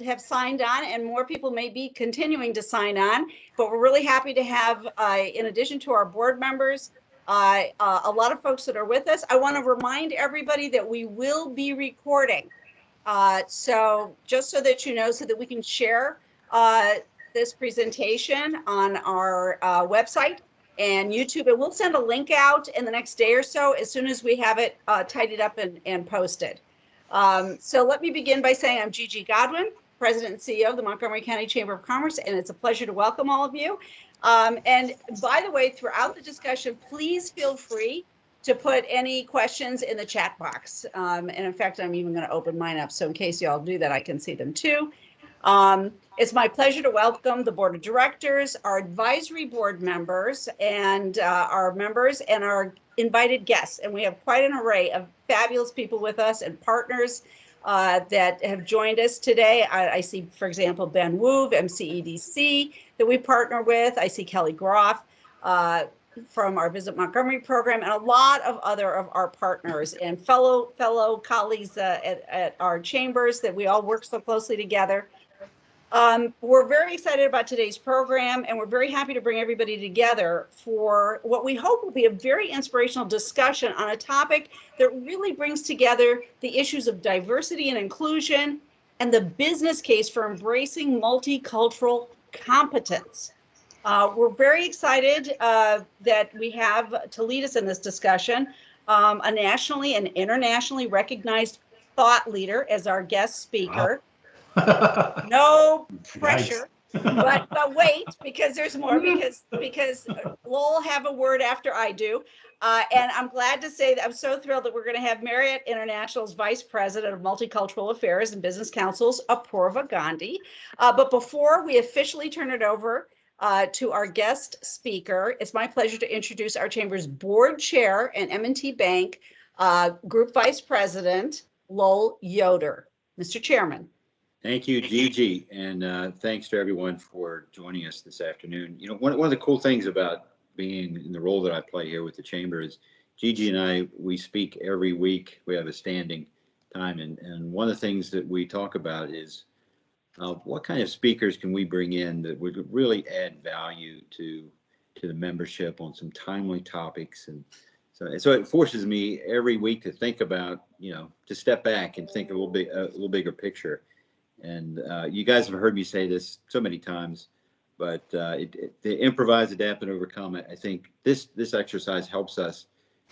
have signed on, and more people may be continuing to sign on. But we're really happy to have, in addition to our board members, a lot of folks that are with us. I want to remind everybody that we will be recording. So just so that you know, so that we can share this presentation on our website and YouTube. And we'll send a link out in the next day or so as soon as we have it tidied up and posted. So let me begin by saying I'm Gigi Godwin, President and CEO of the Montgomery County Chamber of Commerce, and it's a pleasure to welcome all of you. And by the way, throughout the discussion, please feel free to put any questions in the chat box. And in fact, I'm even going to open mine up. So in case you all do that, I can see them too. It's my pleasure to welcome the board of directors, our advisory board members, and our members and our invited guests. And we have quite an array of fabulous people with us and partners that have joined us today. I see, for example, Ben Wu of MCEDC that we partner with. I see Kelly Groff from our Visit Montgomery program, and a lot of other of our partners and fellow colleagues at our chambers that we all work so closely together. We're very excited about today's program, and we're very happy to bring everybody together for what we hope will be a very inspirational discussion on a topic that really brings together the issues of diversity and inclusion and the business case for embracing multicultural competence. We're very excited that we have to lead us in this discussion a nationally and internationally recognized thought leader as our guest speaker. Wow. No pressure, but wait, because there's more, because Lowell have a word after I do. And I'm glad to say that I'm so thrilled that we're going to have Marriott International's Vice President of Multicultural Affairs and Business Council's Apoorva Gandhi. But before we officially turn it over to our guest speaker, it's my pleasure to introduce our Chamber's Board Chair and M&T Bank Group Vice President, Lowell Yoder. Mr. Chairman. Thank you, Gigi, and thanks to everyone for joining us this afternoon. You know, one of the cool things about being in the role that I play here with the Chamber is Gigi and we speak every week. We have a standing time, and one of the things that we talk about is what kind of speakers can we bring in that would really add value to the membership on some timely topics. And so it forces me every week to think about, you know, to step back and think a little bigger picture. And you guys have heard me say this so many times, but to improvise, adapt, and overcome, I think this exercise helps us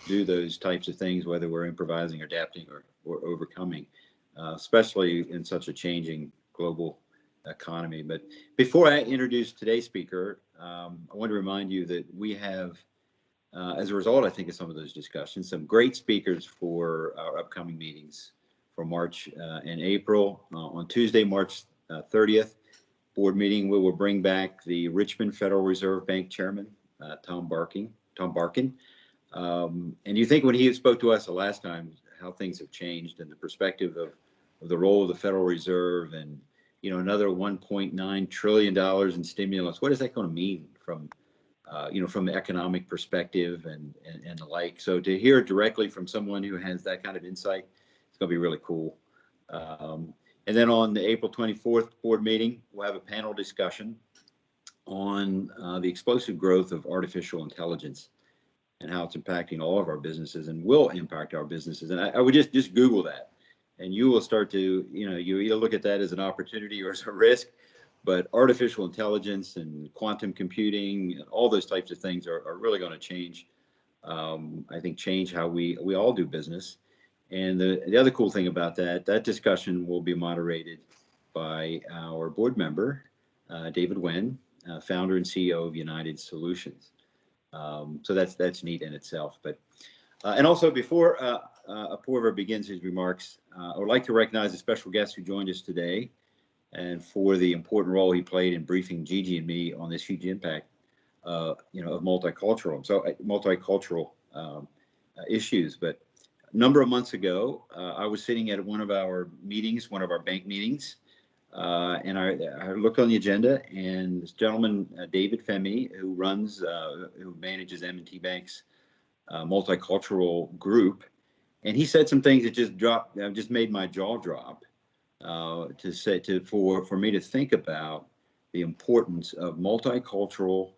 do those types of things, whether we're improvising, adapting, or overcoming, especially in such a changing global economy. But before I introduce today's speaker, I want to remind you that we have, as a result, I think, of some of those discussions, some great speakers for our upcoming meetings for March and April. On Tuesday, March 30th, board meeting, we will bring back the Richmond Federal Reserve Bank Chairman, Tom Barkin. And you think when he spoke to us the last time, how things have changed and the perspective of the role of the Federal Reserve and, you know, another $1.9 trillion in stimulus. What is that going to mean from, you know, from the economic perspective and the like? So to hear directly from someone who has that kind of insight, going to be really cool. And then on the April 24th board meeting, we'll have a panel discussion on the explosive growth of artificial intelligence and how it's impacting all of our businesses and will impact our businesses. And I would just Google that, and you will start to, you know, you either look at that as an opportunity or as a risk. But artificial intelligence and quantum computing and all those types of things are really going to change, I think, change how we all do business. And the other cool thing about that discussion will be moderated by our board member, David Wen, founder and CEO of United Solutions. So that's neat in itself. But and also before Apoorva begins his remarks, I would like to recognize a special guest who joined us today, and for the important role he played in briefing Gigi and me on this huge impact, you know, of multicultural issues. But a number of months ago, I was sitting at one of our bank meetings, and I looked on the agenda, and this gentleman, David Femi, who manages M&T Bank's multicultural group, and he said some things that just made my jaw drop. for me to think about the importance of multicultural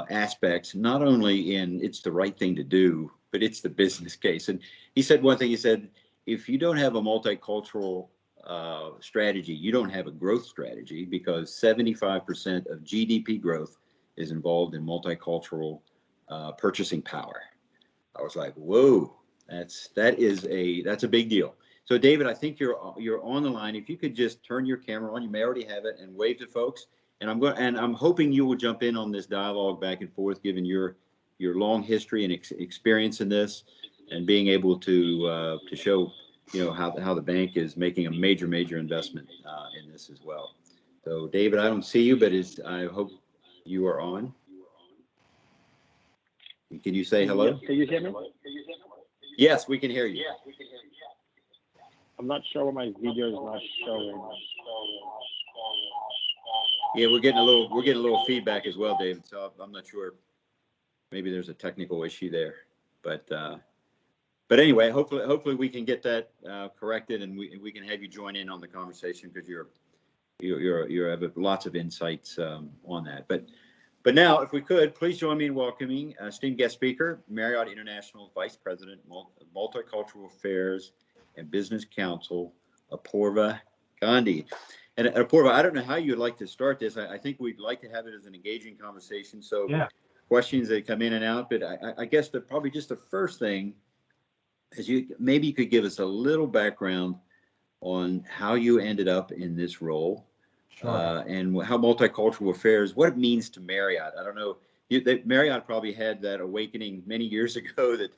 aspects, not only in it's the right thing to do, but it's the business case. And he said one thing. He said, if you don't have a multicultural strategy, you don't have a growth strategy, because 75% of GDP growth is involved in multicultural purchasing power. I was like, whoa, that's a big deal. So David, I think you're on the line. If you could just turn your camera on, you may already have it, and wave to folks. And I'm hoping you will jump in on this dialogue back and forth, given your long history and experience in this, and being able to show how the bank is making a major investment in this as well. So David, I don't see you, but I hope you are on. Can you say hello? Can you hear me? Yes, we can hear you. I'm not sure why my video is not showing. Yeah, we're getting a little feedback as well, David. So I'm not sure. Maybe there's a technical issue there, but anyway, hopefully we can get that corrected, and we can have you join in on the conversation, because you have lots of insights on that. But now, if we could, please join me in welcoming esteemed guest speaker, Marriott International Vice President, Multicultural Affairs and Business Council, Apoorva Gandhi. And Apoorva, I don't know how you'd like to start this. I think we'd like to have it as an engaging conversation. So yeah. Questions that come in and out, but I guess probably just the first thing is maybe you could give us a little background on how you ended up in this role. Sure. And how multicultural affairs, what it means to Marriott. I don't know, Marriott probably had that awakening many years ago that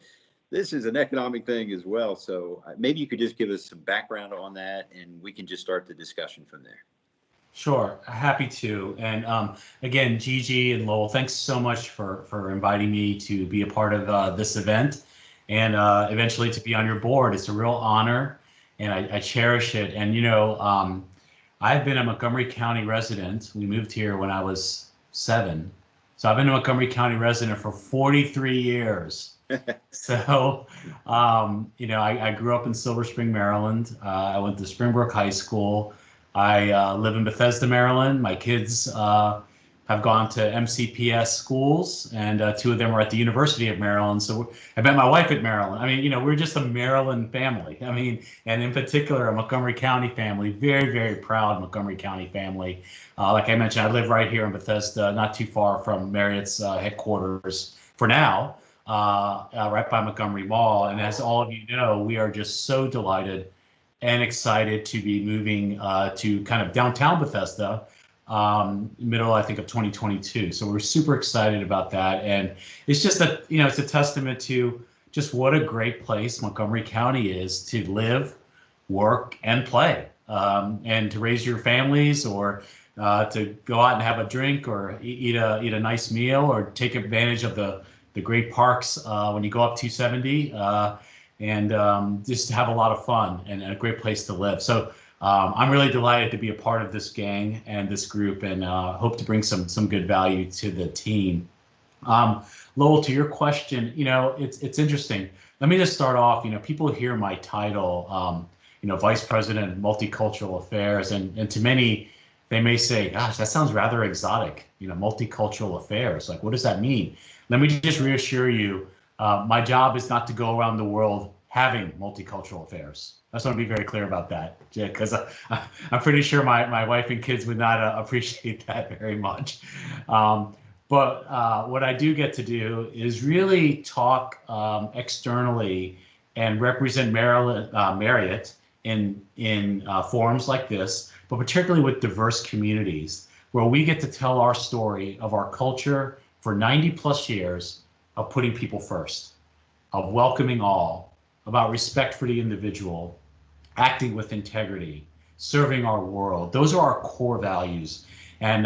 this is an economic thing as well. So maybe you could just give us some background on that, and we can just start the discussion from there. Sure, happy to. And again, Gigi and Lowell, thanks so much for inviting me to be a part of this event, and eventually to be on your board. It's a real honor, and I cherish it. And I've been a Montgomery County resident. We moved here when I was 7. So I've been a Montgomery County resident for 43 years. So, I grew up in Silver Spring, Maryland. I went to Springbrook High School. I live in Bethesda, Maryland. My kids have gone to MCCC schools, and 2 of them are at the University of Maryland. So I met my wife at Maryland. I mean, we're just a Maryland family. I mean, and in particular, a Montgomery County family, very, very proud Montgomery County family. Like I mentioned, I live right here in Bethesda, not too far from Marriott's headquarters for now, right by Montgomery Mall. And as all of you know, we are just so delighted and excited to be moving to kind of downtown Bethesda, middle, I think, of 2022. So we're super excited about that. And it's just that, it's a testament to just what a great place Montgomery County is to live, work, and play, and to raise your families, or to go out and have a drink, or eat a nice meal, or take advantage of the great parks when you go up 270. And just have a lot of fun, and a great place to live. So I'm really delighted to be a part of this gang and this group, and hope to bring some good value to the team. Lowell, to your question, it's interesting. Let me just start off. People hear my title, Vice President of Multicultural Affairs, and to many, they may say, gosh, that sounds rather exotic, multicultural affairs. Like, what does that mean? Let me just reassure you, my job is not to go around the world having multicultural affairs. I just want to be very clear about that, because I'm pretty sure my wife and kids would not appreciate that very much. But what I do get to do is really talk externally and represent Marriott in forums like this, but particularly with diverse communities, where we get to tell our story of our culture for 90 plus years of putting people first, of welcoming all, about respect for the individual, acting with integrity, serving our world. Those are our core values. And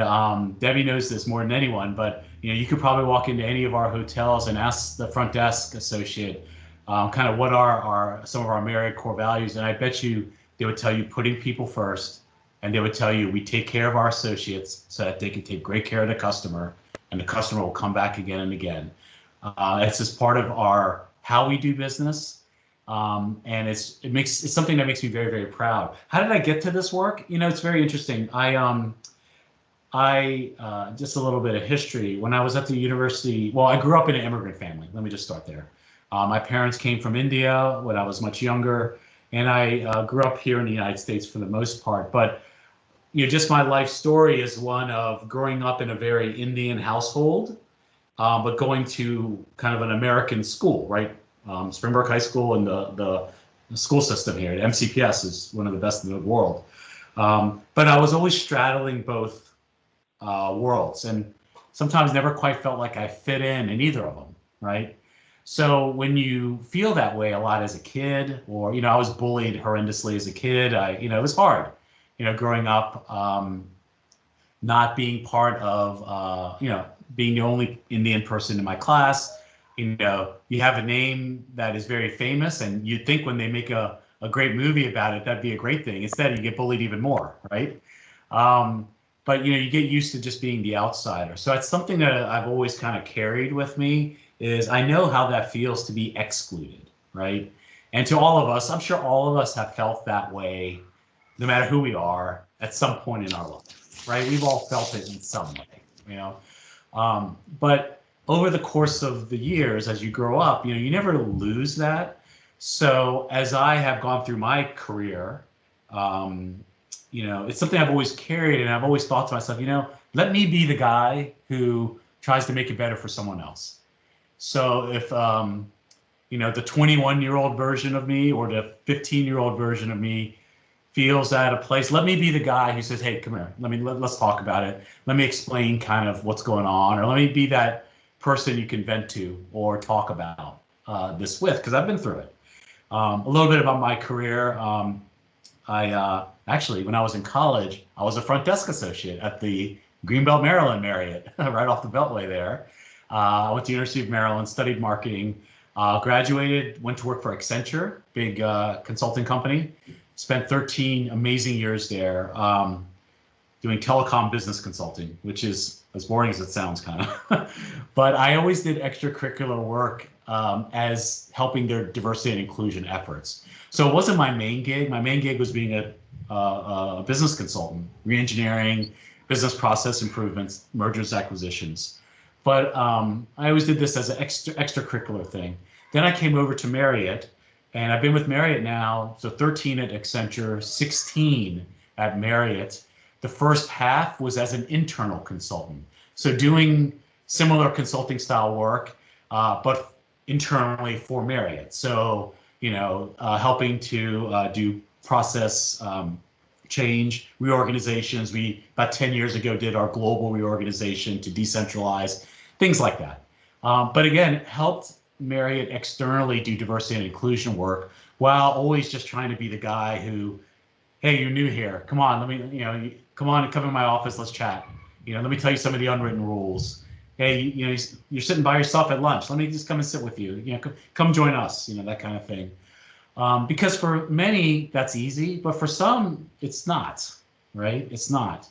Debbie knows this more than anyone, but you could probably walk into any of our hotels and ask the front desk associate kind of what are some of our Marriott core values, and I bet you they would tell you putting people first, and they would tell you we take care of our associates so that they can take great care of the customer, and the customer will come back again and again. It's just part of how we do business, And it's something that makes me very, very proud. How did I get to this work? It's very interesting. I just a little bit of history. When I was at the university, well, I grew up in an immigrant family. Let me just start there. My parents came from India when I was much younger, and I grew up here in the United States for the most part. But just my life story is one of growing up in a very Indian household, but going to kind of an American school, right? Springbrook High School and the school system here at MCPS is one of the best in the world. But I was always straddling both worlds, and sometimes never quite felt like I fit in either of them, right? So when you feel that way a lot as a kid, or I was bullied horrendously as a kid. It was hard, growing up, not being part of, being the only Indian person in my class. You have a name that is very famous, and you'd think when they make a great movie about it, that'd be a great thing. Instead, you get bullied even more, right? But you get used to just being the outsider. So that's something that I've always kind of carried with me, is I know how that feels to be excluded, right? And to all of us, I'm sure all of us have felt that way, no matter who we are, at some point in our life, right? We've all felt it in some way, But over the course of the years, as you grow up, you never lose that. So as I have gone through my career, it's something I've always carried, and I've always thought to myself, let me be the guy who tries to make it better for someone else. So if, the 21-year-old version of me or the 15-year-old version of me feels at a place, let me be the guy who says, hey, come here, let's talk about it. Let me explain kind of what's going on, or let me be that person you can vent to or talk about this with, because I've been through it. A little bit about my career. I actually, when I was in college, I was a front desk associate at the Greenbelt, Maryland Marriott, right off the Beltway there. I went to the University of Maryland, studied marketing, graduated, went to work for Accenture, big consulting company. Spent 13 amazing years there doing telecom business consulting, which is as boring as it sounds, kind of. But I always did extracurricular work as helping their diversity and inclusion efforts. So it wasn't my main gig. My main gig was being a business consultant, reengineering, business process improvements, mergers, acquisitions. But I always did this as an extracurricular thing. Then I came over to Marriott, and I've been with Marriott now, so 13 at Accenture, 16 at Marriott. The first half was as an internal consultant. So doing similar consulting style work, but internally for Marriott. So, helping to do process change, reorganizations. We, about 10 years ago, did our global reorganization to decentralize, things like that. But again, helped Marriott externally do diversity and inclusion work while always just trying to be the guy who, hey, you're new here. Come on, let me, come on and come in my office. Let's chat. Let me tell you some of the unwritten rules. Hey, you're sitting by yourself at lunch. Let me just come and sit with you. Come join us. That kind of thing. Because for many that's easy, but for some it's not. Right? It's not.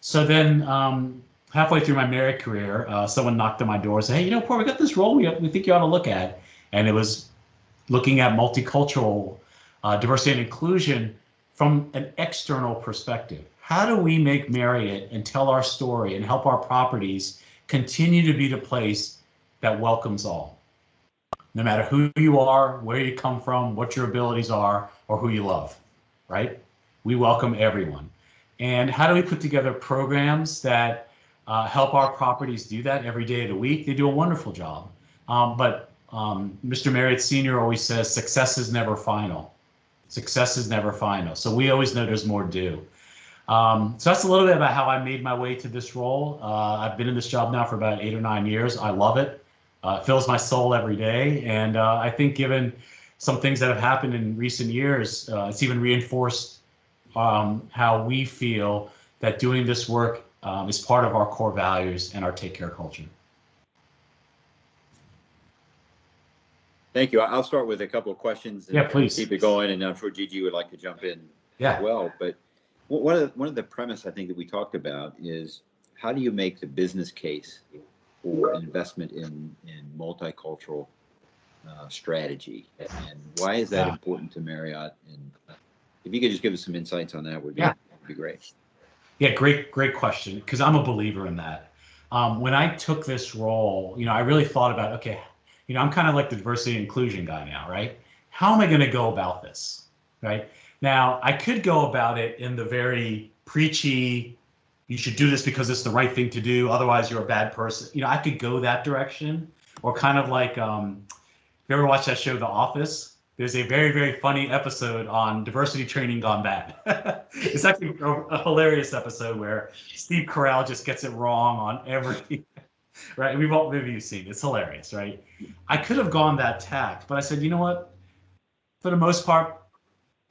So then halfway through my Marriott career, someone knocked on my door and said, hey, Apoorva, we got this role we think you ought to look at. And it was looking at multicultural diversity and inclusion from an external perspective. How do we make Marriott and tell our story and help our properties continue to be the place that welcomes all? No matter who you are, where you come from, what your abilities are, or who you love, right? We welcome everyone. And how do we put together programs that help our properties do that every day of the week? They do a wonderful job. But Mr. Marriott Sr. always says, success is never final. Success is never final. So we always know there's more to do. So that's a little bit about how I made my way to this role. I've been in this job now for about 8 or 9 years. I love it. It fills my soul every day. And I think given some things that have happened in recent years, it's even reinforced how we feel that doing this work is part of our core values and our take care culture. Thank you. I'll start with a couple of questions. Yeah, please. Keep it going, and I'm sure Gigi would like to jump in as well. But one of the premise I think that we talked about is, how do you make the business case for investment in multicultural strategy, and why is that important to Marriott? And if you could just give us some insights on that, would be great. Yeah, great question. Because I'm a believer in that. When I took this role, I really thought about, okay, I'm kind of like the diversity and inclusion guy now, right? How am I going to go about this, right? Now, I could go about it in the very preachy, you should do this because it's the right thing to do, otherwise you're a bad person. I could go that direction, or kind of like, if you ever watch that show, The Office, there's a very, very funny episode on diversity training gone bad. It's actually a hilarious episode where Steve Carell just gets it wrong on every, right? Maybe you've seen it. It's hilarious, right? I could have gone that tack, but I said, you know what? For the most part,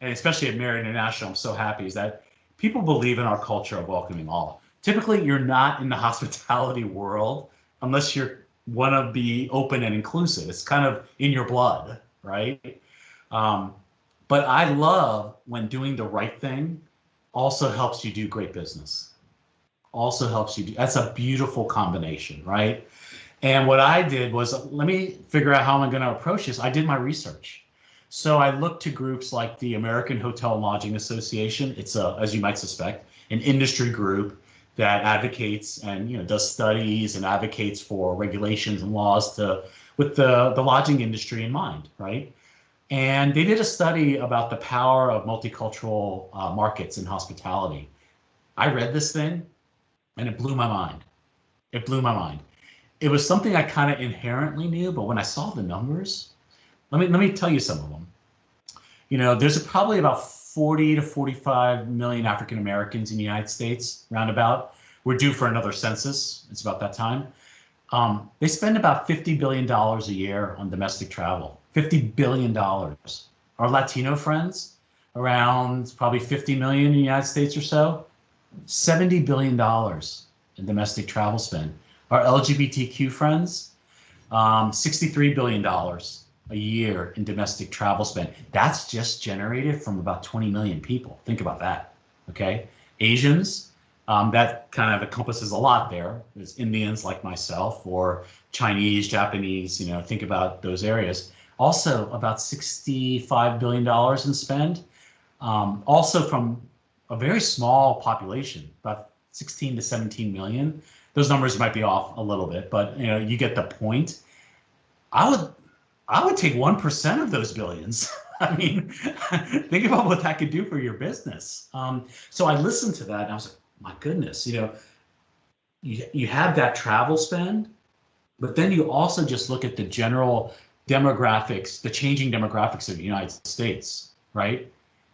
and especially at Marriott International, I'm so happy, is that people believe in our culture of welcoming all. Typically, you're not in the hospitality world unless you want to be open and inclusive. It's kind of in your blood, right? But I love when doing the right thing also helps you do great business. Also helps you do, that's a beautiful combination, right? And what I did was, let me figure out how I'm going to approach this. I did my research. So I looked to groups like the American Hotel and Lodging Association. It's as you might suspect, an industry group that advocates and does studies and advocates for regulations and laws with the lodging industry in mind, right? And they did a study about the power of multicultural markets in hospitality. I read this thing and it blew my mind. It blew my mind. It was something I kind of inherently knew, but when I saw the numbers, let me tell you some of them. There's probably about 40 to 45 million African Americans in the United States, roundabout. We're due for another census. It's about that time. They spend about $50 billion a year on domestic travel. $50 billion. Our Latino friends, around probably 50 million in the United States or so, $70 billion in domestic travel spend. Our LGBTQ friends, $63 billion a year in domestic travel spend. That's just generated from about 20 million people. Think about that, okay? Asians, that kind of encompasses a lot there. There's Indians like myself, or Chinese, Japanese, think about those areas. Also about $65 billion in spend. Also from a very small population, about 16 to 17 million. Those numbers might be off a little bit, but you get the point. I would take 1% of those billions. I mean, think about what that could do for your business. So I listened to that and I was like, my goodness, you have that travel spend, but then you also just look at the general demographics, the changing demographics of the United States, right?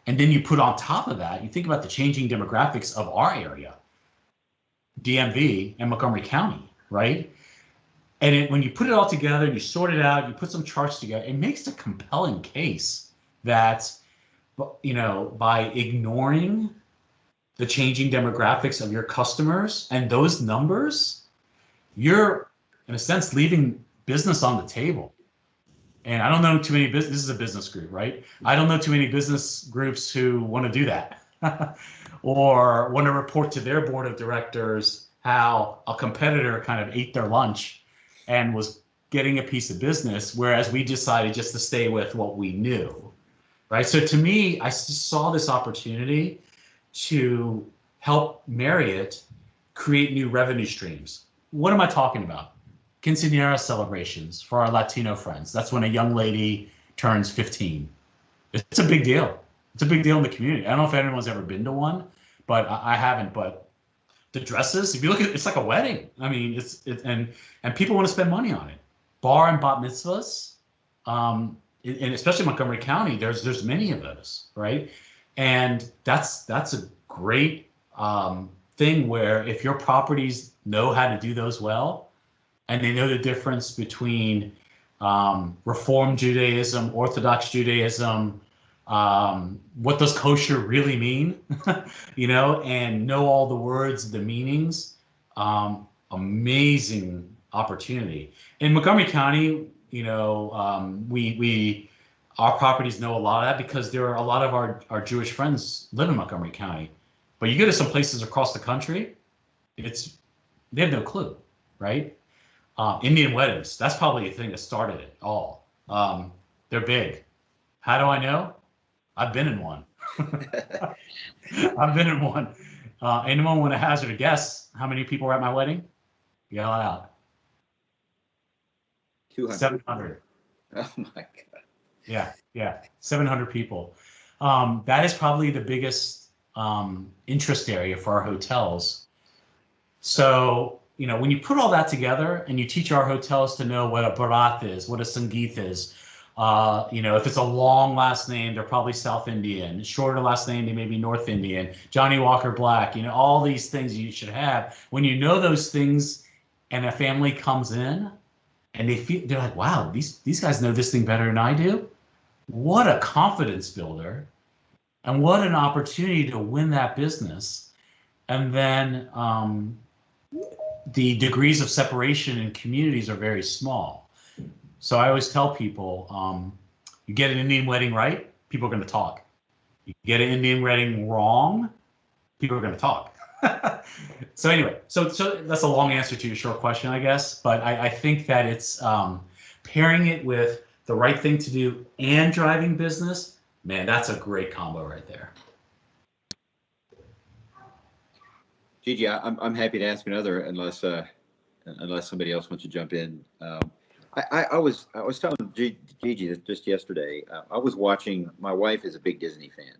And then you put on top of that, you think about the changing demographics of our area, DMV and Montgomery County, right? And when you put it all together and you sort it out, you put some charts together, it makes a compelling case that, by ignoring the changing demographics of your customers and those numbers, you're, in a sense, leaving business on the table. And I don't know too many this is a business group, right? I don't know too many business groups who want to do that or want to report to their board of directors how a competitor kind of ate their lunch and was getting a piece of business, whereas we decided just to stay with what we knew, right? So to me, I saw this opportunity to help Marriott create new revenue streams. What am I talking about? Quinceañera celebrations for our Latino friends. That's when a young lady turns 15. It's a big deal. It's a big deal in the community. I don't know if anyone's ever been to one, but I haven't. But the dresses, if you look at it, it's like a wedding. I mean, and people want to spend money on it. Bar and bat mitzvahs, and especially Montgomery County, there's many of those, right? And that's a great thing where if your properties know how to do those well, and they know the difference between Reform Judaism, Orthodox Judaism, what does kosher really mean, and know all the words, the meanings, amazing opportunity. In Montgomery County, our properties know a lot of that because there are a lot of our Jewish friends live in Montgomery County. But you go to some places across the country, they have no clue, right? Indian weddings, that's probably a thing that started it all. They're big. How do I know? I've been in one. I've been in one. Anyone want to hazard a guess how many people were at my wedding? Yell out. 200. 700. Oh my God. Yeah. 700 people. That is probably the biggest interest area for our hotels. So, when you put all that together and you teach our hotels to know what a Bharat is, what a Sangeet is, if it's a long last name, they're probably South Indian. Shorter last name, they may be North Indian. Johnny Walker Black, all these things you should have. When you know those things and a family comes in and they're like, wow, these guys know this thing better than I do. What a confidence builder and what an opportunity to win that business. And then the degrees of separation in communities are very small. So I always tell people, you get an Indian wedding right, people are going to talk. You get an Indian wedding wrong, people are going to talk. So anyway, so that's a long answer to your short question, I guess. But I think that it's pairing it with the right thing to do and driving business. Man, that's a great combo right there. Gigi, I'm happy to ask another, unless somebody else wants to jump in. I was telling Gigi that just yesterday. I was watching. My wife is a big Disney fan.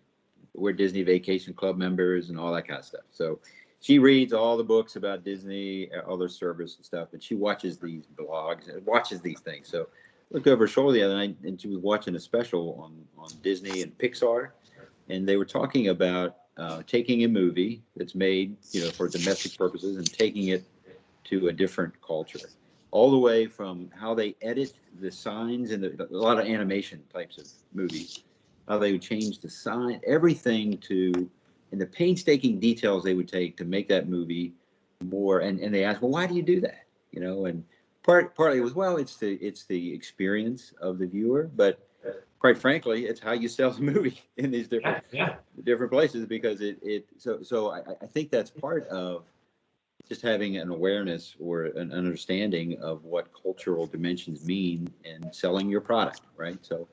We're Disney Vacation Club members and all that kind of stuff. So she reads all the books about Disney, all their service and stuff, and she watches these blogs and watches these things. So I looked over her shoulder the other night, and she was watching a special on Disney and Pixar, and they were talking about taking a movie that's made, for domestic purposes and taking it to a different culture, all the way from how they edit the signs and a lot of animation types of movies, how they would change the sign, everything and the painstaking details they would take to make that movie more. And they asked, well, why do you do that? And partly it was, well, it's the experience of the viewer, but quite frankly, it's how you sell the movie in these different places, because so I think that's part of just having an awareness or an understanding of what cultural dimensions mean in selling your product, right? So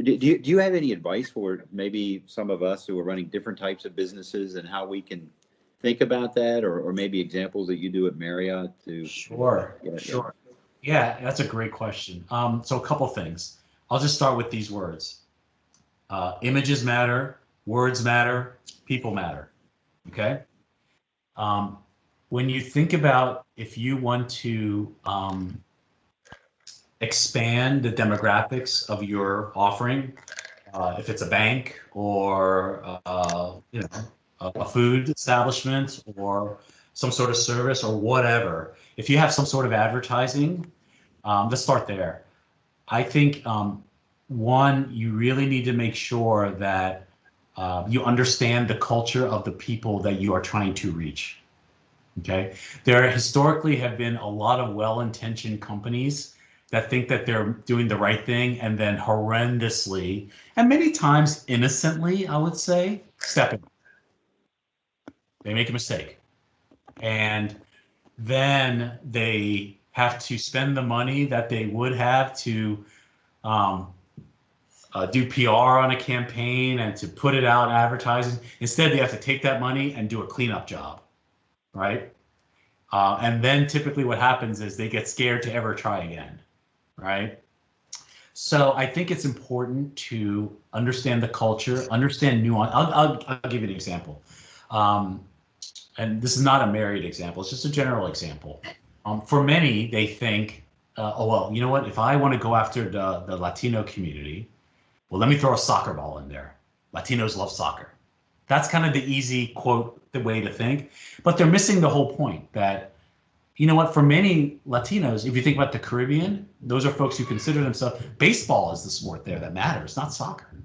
do you have any advice for maybe some of us who are running different types of businesses and how we can think about that, or maybe examples that you do at Marriott to? Sure. Yeah, that's a great question. So a couple things. I'll just start with these words. Images matter, words matter, people matter. Okay. When you think about if you want to expand the demographics of your offering, if it's a bank or a food establishment or some sort of service or whatever, if you have some sort of advertising, let's start there. I think one, you really need to make sure that you understand the culture of the people that you are trying to reach. Okay, there historically have been a lot of well-intentioned companies that think that they're doing the right thing and then horrendously, and many times innocently, I would say, stepping. They make a mistake. And then they have to spend the money that they would have to do PR on a campaign and to put it out advertising. Instead, they have to take that money and do a cleanup job, right? And then typically what happens is they get scared to ever try again, right? So I think it's important to understand the culture, understand nuance. I'll give you an example. And this is not a Marriott example, it's just a general example. For many, they think, oh, well, you know what? If I want to go after the Latino community, well, let me throw a soccer ball in there. Latinos love soccer. That's kind of the easy quote, the way to think. But they're missing the whole point that, you know what, for many Latinos, if you think about the Caribbean, those are folks who consider themselves, baseball is the sport there that matters, not soccer,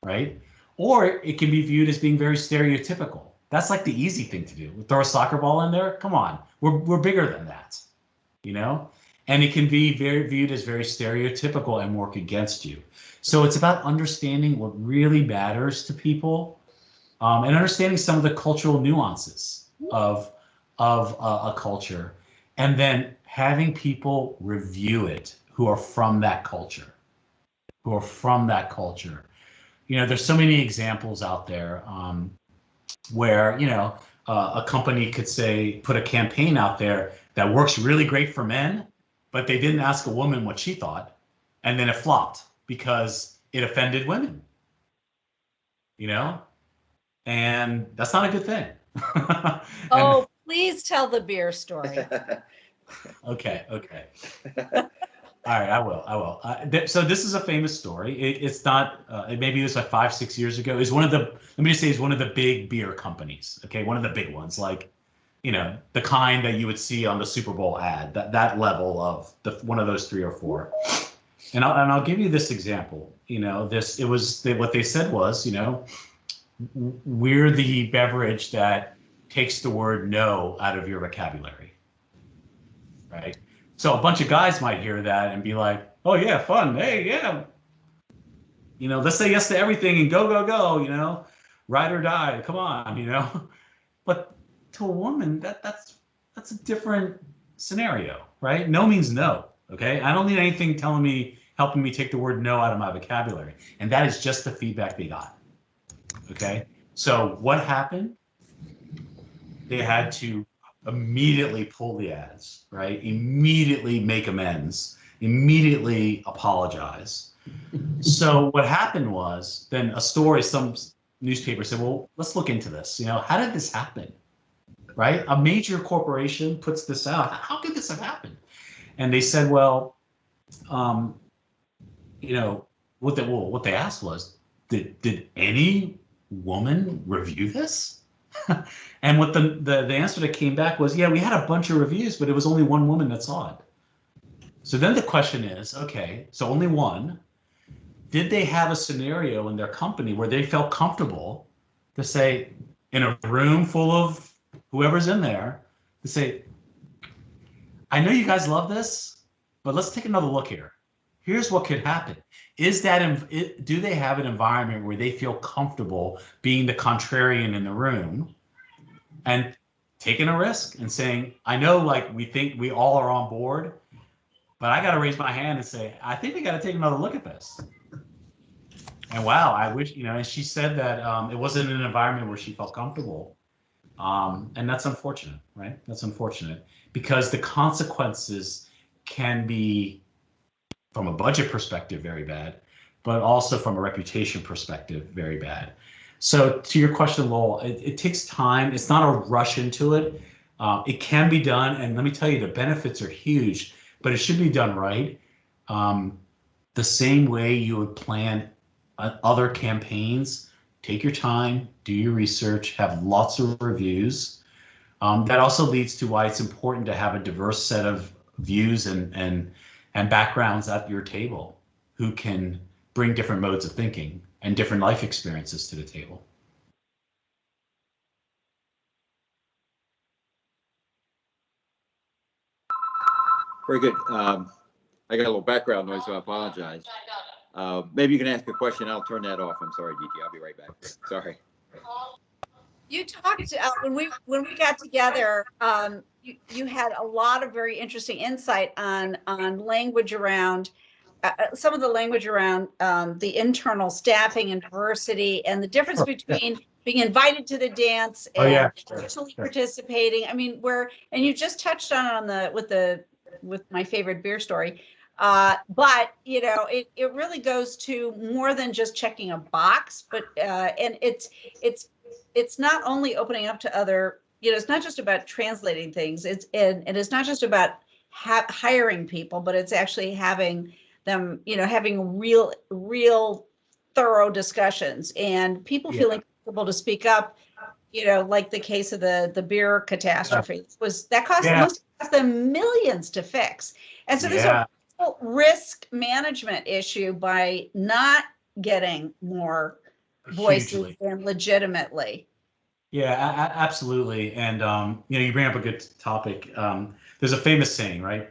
right? Or it can be viewed as being very stereotypical. That's like the easy thing to do. Throw a soccer ball in there? Come on, we're bigger than that, you know? And it can be viewed as very stereotypical and work against you. So it's about understanding what really matters to people, and understanding some of the cultural nuances of a culture, and then having people review it who are from that culture. who are from that culture. There's so many examples out there where, a company could put a campaign out there that works really great for men, but they didn't ask a woman what she thought. And then it flopped because it offended women, and that's not a good thing. Oh, please tell the beer story. Okay. All right, I will. So this is a famous story. It's not, maybe it was like 5-6 years ago. It's one of the big beer companies. Okay, one of the big ones, like, the kind that you would see on the Super Bowl ad. That level of one of those 3 or 4. And I'll give you this example. What they said was, we're the beverage that takes the word no out of your vocabulary, right? So a bunch of guys might hear that and be like, oh yeah, fun. Hey, yeah. Let's say yes to everything and go, ride or die. Come on, But to a woman, that's a different scenario, right? No means no. Okay. I don't need anything helping me take the word no out of my vocabulary. And that is just the feedback they got. Okay. So what happened? They had to immediately pull the ads, right? Immediately make amends, immediately apologize. So what happened was then some newspaper said, well, let's look into this. How did this happen? Right? A major corporation puts this out. How could this have happened? And they said, well, what they asked was, did any woman review this? And what the answer that came back was, yeah, we had a bunch of reviews, but it was only one woman that saw it. So then the question is, okay, so only one. Did they have a scenario in their company where they felt comfortable to say, in a room full of whoever's in there, to say, I know you guys love this, but let's take another look here. Here's what could happen. Do they have an environment where they feel comfortable being the contrarian in the room and taking a risk and saying, I know, like, we think we all are on board, but I got to raise my hand and say, I think we got to take another look at this. And wow, I wish, and she said that it wasn't an environment where she felt comfortable. And that's unfortunate, right? That's unfortunate because the consequences can be, from a budget perspective, very bad, but also from a reputation perspective, very bad. So to your question, Lowell, it takes time. It's not a rush into it. It can be done. And let me tell you, the benefits are huge, but it should be done right. The same way you would plan other campaigns. Take your time, do your research, have lots of reviews. That also leads to why it's important to have a diverse set of views and backgrounds at your table who can bring different modes of thinking and different life experiences to the table. Very good. I got a little background noise, so I apologize. Maybe you can ask a question. I'll turn that off. I'm sorry, Gigi. I'll be right back. Sorry. You talked when we got together. You had a lot of very interesting insight on language around some of the language around the internal staffing and diversity, and the difference between being invited to the dance and actually participating. I mean, and you just touched on with my favorite beer story. But it really goes to more than just checking a box, but and it's not only opening up to other, it's not just about translating things. And it's not just about hiring people, but it's actually having them, having real thorough discussions and people feeling comfortable to speak up. Like the case of the beer catastrophe that must cost them millions to fix. And so there's a risk management issue by not getting more voices and legitimately. Yeah, absolutely. And, you bring up a good topic. There's a famous saying, right?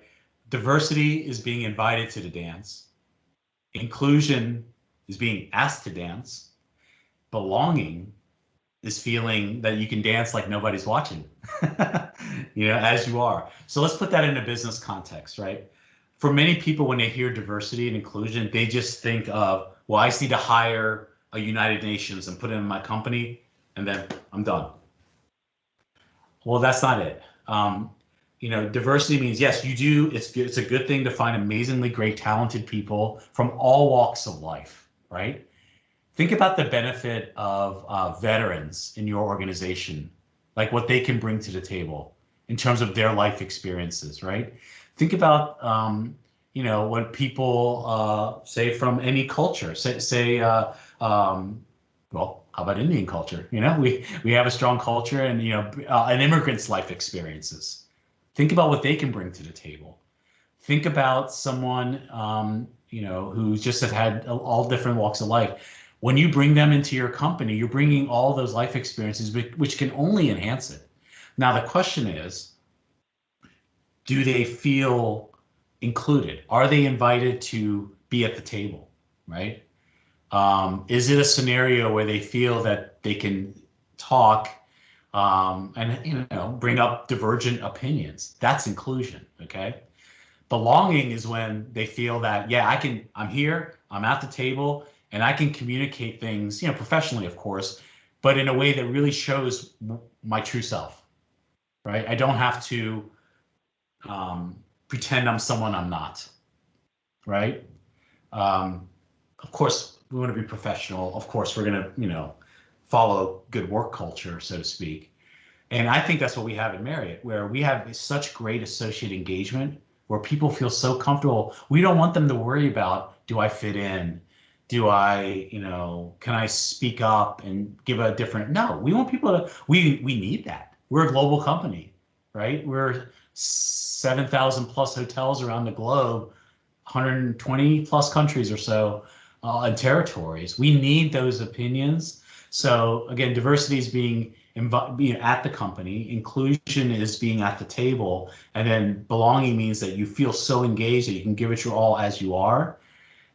Diversity is being invited to the dance. Inclusion is being asked to dance. Belonging is feeling that you can dance like nobody's watching, as you are. So let's put that in a business context, right? for many people, when they hear diversity and inclusion, they just think of, well, I just need to hire a United Nations and put it in my company, and then I'm done. Well, that's not it. You know, diversity means, yes, you do. It's a good thing to find amazingly great, talented people from all walks of life, right? Think about the benefit of veterans in your organization, like what they can bring to the table in terms of their life experiences, right? Think about, you know, what people say from any culture, well, how about Indian culture? You know, we have a strong culture, and, you know, an immigrant's life experiences. Think about what they can bring to the table. Think about someone, you know, who's just have had all different walks of life. When you bring them into your company, you're bringing all those life experiences, which can only enhance it. Now, the question is, do they feel included? Are they invited to be at the table, right? Is it a scenario where they feel that they can talk and, you know, bring up divergent opinions? That's inclusion, okay? Belonging is when they feel that, yeah, I'm here, I'm at the table, and I can communicate things, you know, professionally, of course, but in a way that really shows my true self, right? I don't have to pretend I'm someone I'm not, right? Of course, we want to be professional. Of course, we're going to, you know, follow good work culture, so to speak. And I think that's what we have at Marriott, where we have such great associate engagement, where people feel so comfortable. We don't want them to worry about, do I fit in? Do I, you know, can I speak up and give a different? No, we want people to, we need that. We're a global company, right? We're 7,000 plus hotels around the globe, 120 plus countries or so, and territories. We need those opinions. So again, diversity is being at the company, inclusion is being at the table, and then belonging means that you feel so engaged that you can give it your all as you are.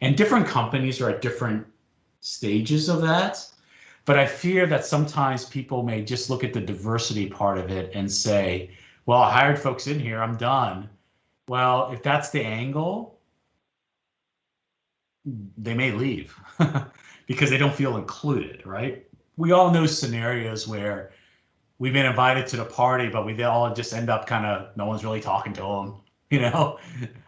And different companies are at different stages of that. But I fear that sometimes people may just look at the diversity part of it and say, well, I hired folks in here, I'm done. Well, if that's the angle, they may leave because they don't feel included, right? We all know scenarios where we've been invited to the party, but we all just end up kind of, no one's really talking to them, you know?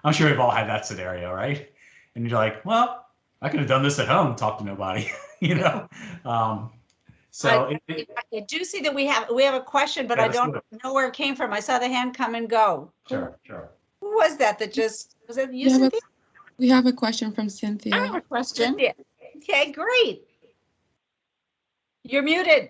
I'm sure we've all had that scenario, right? And you're like, well, I could have done this at home, talk to nobody, you know? I do see that we have a question, but I don't know where it came from. I saw the hand come and go. Sure. Who was that just, was it you, Cynthia? We have a question from Cynthia. I have a question. Cynthia. Okay, great. You're muted.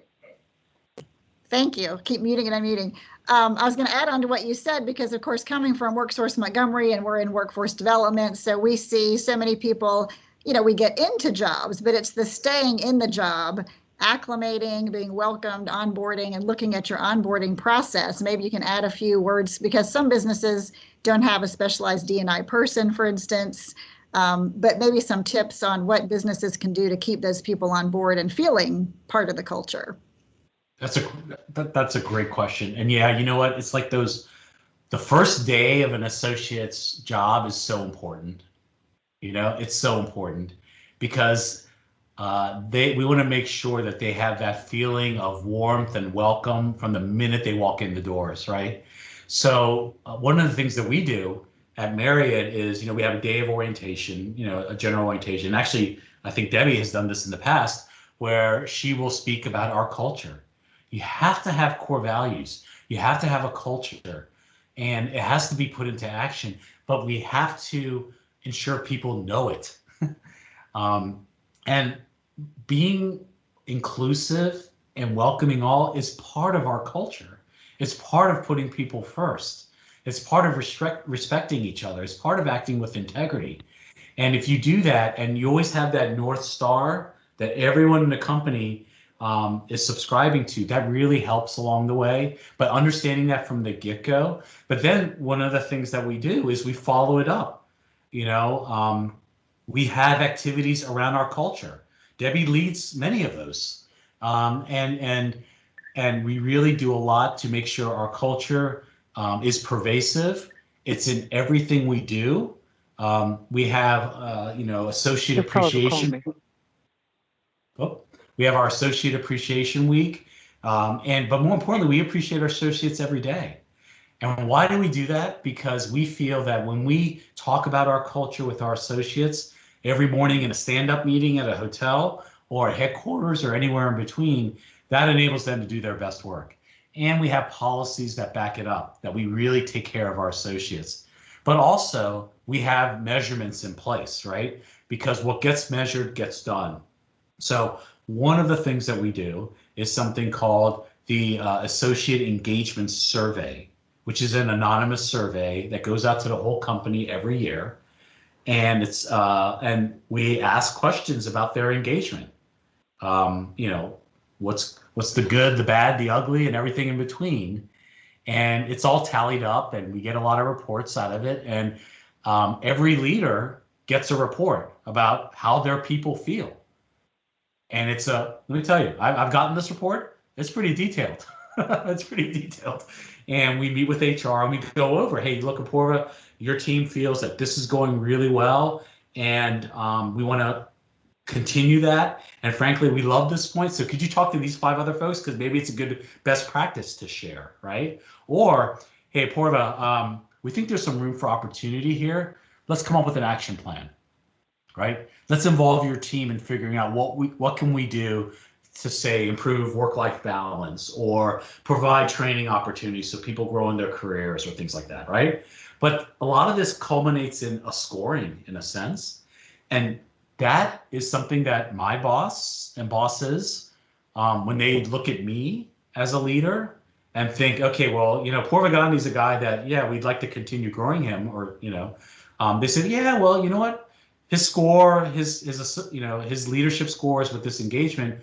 Thank you. Keep muting and unmuting. I was going to add on to what you said, because of course, coming from WorkSource Montgomery, and we're in workforce development, so we see so many people, you know, we get into jobs, but it's the staying in the job, acclimating, being welcomed, onboarding, and looking at your onboarding process. Maybe you can add a few words, because some businesses don't have a specialized D&I person, for instance, but maybe some tips on what businesses can do to keep those people on board and feeling part of the culture. That's a great question. And yeah, you know what? It's like the first day of an associate's job is so important. You know, it's so important because we want to make sure that they have that feeling of warmth and welcome from the minute they walk in the doors, right? So one of the things that we do at Marriott is, you know, we have a day of orientation, you know, a general orientation. Actually, I think Debbie has done this in the past, where she will speak about our culture. You have to have core values. You have to have a culture, and it has to be put into action, but we have to ensure people know it. And being inclusive and welcoming all is part of our culture. It's part of putting people first. It's part of respecting each other. It's part of acting with integrity. And if you do that, and you always have that North Star that everyone in the company is subscribing to, that really helps along the way. But understanding that from the get-go. But then one of the things that we do is we follow it up. You know, we have activities around our culture. Debbie leads many of those, and we really do a lot to make sure our culture is pervasive. It's in everything we do, We have, associate appreciation. Oh, we have our associate appreciation week. But more importantly, we appreciate our associates every day. And why do we do that? Because we feel that when we talk about our culture with our associates every morning in a stand-up meeting at a hotel or at headquarters or anywhere in between, that enables them to do their best work. And we have policies that back it up, that we really take care of our associates. But also, we have measurements in place, right? Because what gets measured gets done. So one of the things that we do is something called the Associate Engagement Survey, which is an anonymous survey that goes out to the whole company every year. And it's and we ask questions about their engagement. What's the good, the bad, the ugly, and everything in between. And it's all tallied up, and we get a lot of reports out of it. And every leader gets a report about how their people feel. And let me tell you, I've gotten this report. It's pretty detailed. It's pretty detailed. And we meet with HR and we go over, hey, look, Apoorva, your team feels that this is going really well. And we want to continue that. And frankly, we love this point. So could you talk to these 5 other folks? Because maybe it's a good best practice to share, right? Or, hey, Apoorva, we think there's some room for opportunity here. Let's come up with an action plan, right? Let's involve your team in figuring out what can we do to, say, improve work-life balance or provide training opportunities so people grow in their careers or things like that, right? But a lot of this culminates in a scoring, in a sense. And that is something that my boss and bosses, when they look at me as a leader and think, okay, well, Apoorva Gandhi is a guy that, yeah, we'd like to continue growing him, or, they said, yeah, well, you know what? His score, his leadership scores with this engagement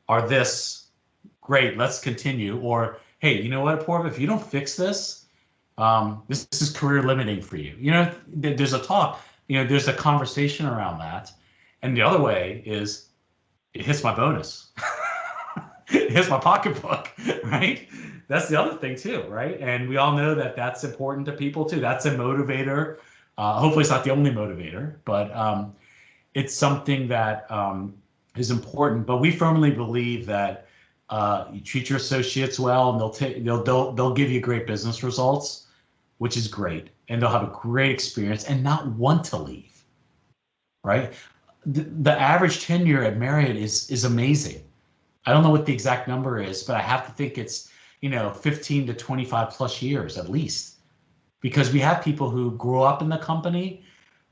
are this. Great, let's continue. Or, hey, you know what, Apoorva, if you don't fix this, this is career limiting for you. There's a talk, there's a conversation around that. And the other way is it hits my bonus. It hits my pocketbook, right? That's the other thing too, right? And we all know that that's important to people too. That's a motivator. Hopefully it's not the only motivator, but it's something that is important. But we firmly believe that you treat your associates well, and they'll give you great business results, which is great, and they'll have a great experience and not want to leave, right? The average tenure at Marriott is amazing. I don't know what the exact number is, but I have to think it's 15 to 25 plus years at least, because we have people who grew up in the company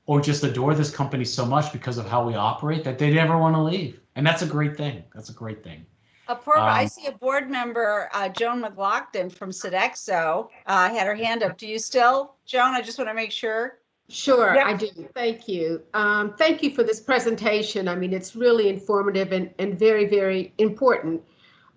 or just adore this company so much because of how we operate that they never want to leave. And that's a great thing. That's a great thing. Apoorva, I see a board member, Joan McLaughlin from Sodexo, had her hand up. Do you still, Joan? I just want to make sure. Sure, Yep. I do. Thank you. Thank you for this presentation. I mean, it's really informative and very, very important.